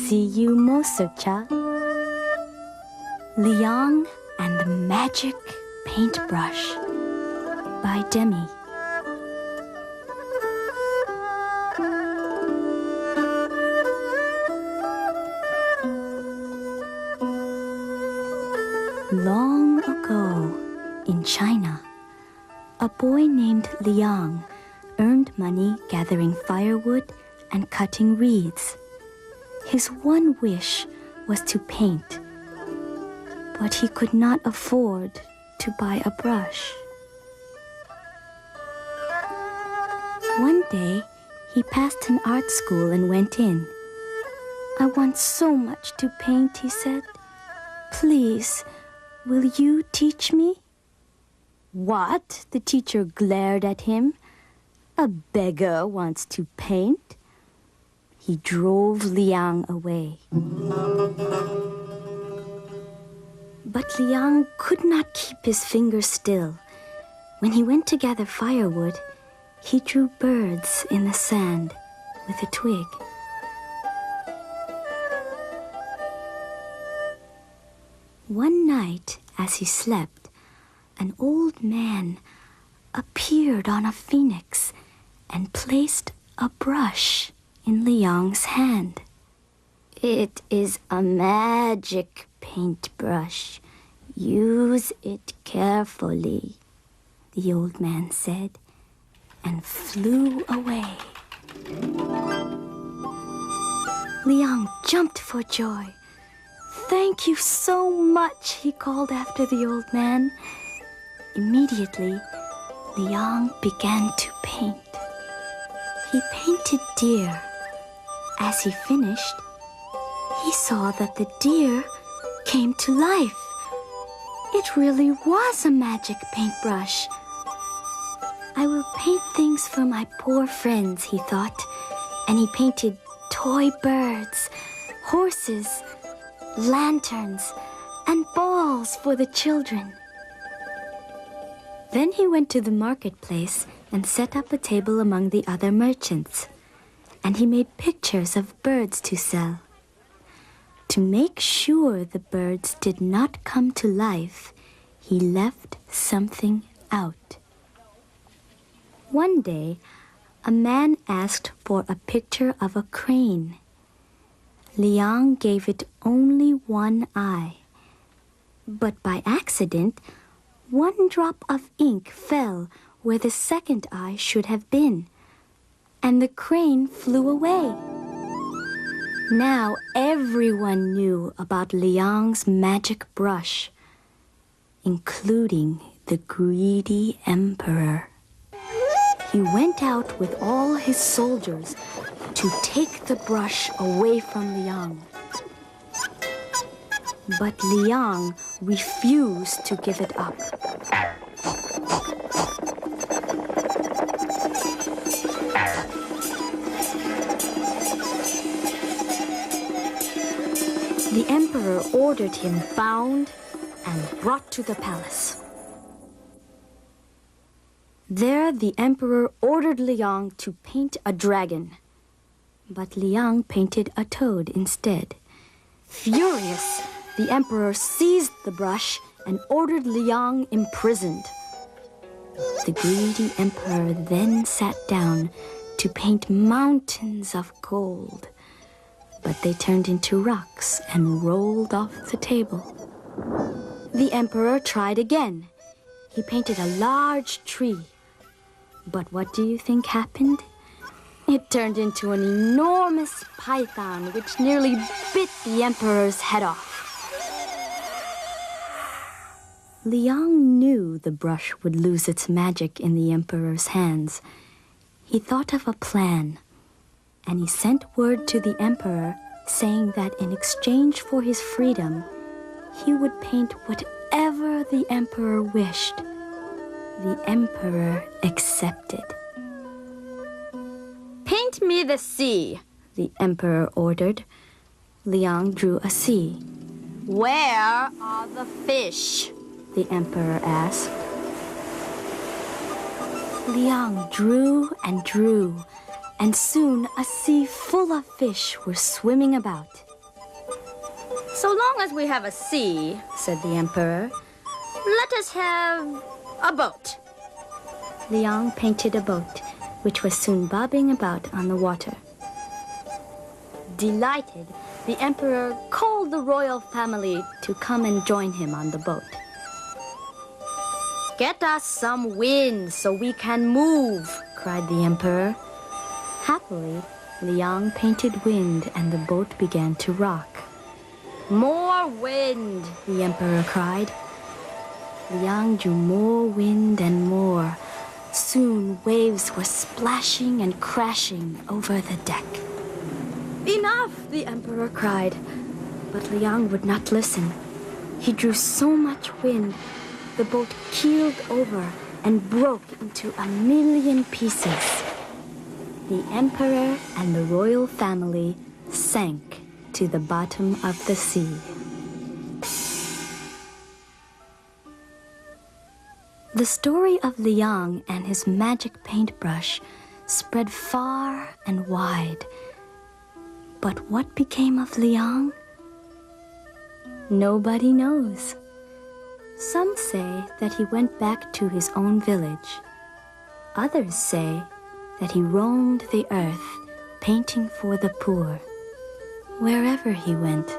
See you, Mosercha. Liang and the Magic Paintbrush by Demi. Long ago, in China, a boy named Liang earned money gathering firewood and cutting reeds. His one wish was to paint, but he could not afford to buy a brush. One day, he passed an art school and went in. "I want so much to paint," he said. "Please, will you teach me?" "What?" the teacher glared at him. "A beggar wants to paint?" He drove Liang away. But Liang could not keep his fingers still. When he went to gather firewood, he drew birds in the sand with a twig. One night, as he slept, an old man appeared on a phoenix and placed a brush in Liang's hand. "It is a magic paintbrush. Use it carefully," the old man said, and flew away. Liang jumped for joy. "Thank you so much," he called after the old man. Immediately, Liang began to paint. He painted deer. As he finished, he saw that the deer came to life. It really was a magic paintbrush. "I will paint things for my poor friends," he thought, and he painted toy birds, horses, lanterns, and balls for the children. Then he went to the marketplace and set up a table among the other merchants, and he made pictures of birds to sell. To make sure the birds did not come to life, he left something out. One day, a man asked for a picture of a crane. Liang gave it only one eye. But by accident, one drop of ink fell where the second eye should have been, and the crane flew away. Now everyone knew about Liang's magic brush, including the greedy emperor. He went out with all his soldiers to take the brush away from Liang. But Liang refused to give it up. The emperor ordered him bound and brought to the palace. There, the emperor ordered Liang to paint a dragon, but Liang painted a toad instead. Furious, the emperor seized the brush and ordered Liang imprisoned. The greedy emperor then sat down to paint mountains of gold, but they turned into rocks and rolled off the table. The emperor tried again. He painted a large tree. But what do you think happened? It turned into an enormous python which nearly bit the emperor's head off. Liang knew the brush would lose its magic in the emperor's hands. He thought of a plan, and he sent word to the emperor saying that in exchange for his freedom, he would paint whatever the emperor wished. The emperor accepted. "Paint me the sea," the emperor ordered. Liang drew a sea. "Where are the fish?" the emperor asked. Liang drew and drew, and soon a sea full of fish were swimming about. So long as we have a sea, said the emperor, let us have a boat. Liang painted a boat, which was soon bobbing about on the water. Delighted, the emperor called the royal family to come and join him on the boat. Get us some wind so we can move, cried the emperor. Happily, Liang painted wind and the boat began to rock. More wind, the emperor cried. Liang drew more wind and more. Soon waves were splashing and crashing over the deck. Enough, the emperor cried. But Liang would not listen. He drew so much wind, the boat keeled over and broke into 1,000,000 pieces. The emperor and the royal family sank to the bottom of the sea. The story of Liang and his magic paintbrush spread far and wide. But what became of Liang? Nobody knows. Some say that he went back to his own village. Others say that he roamed the earth, painting for the poor. Wherever he went,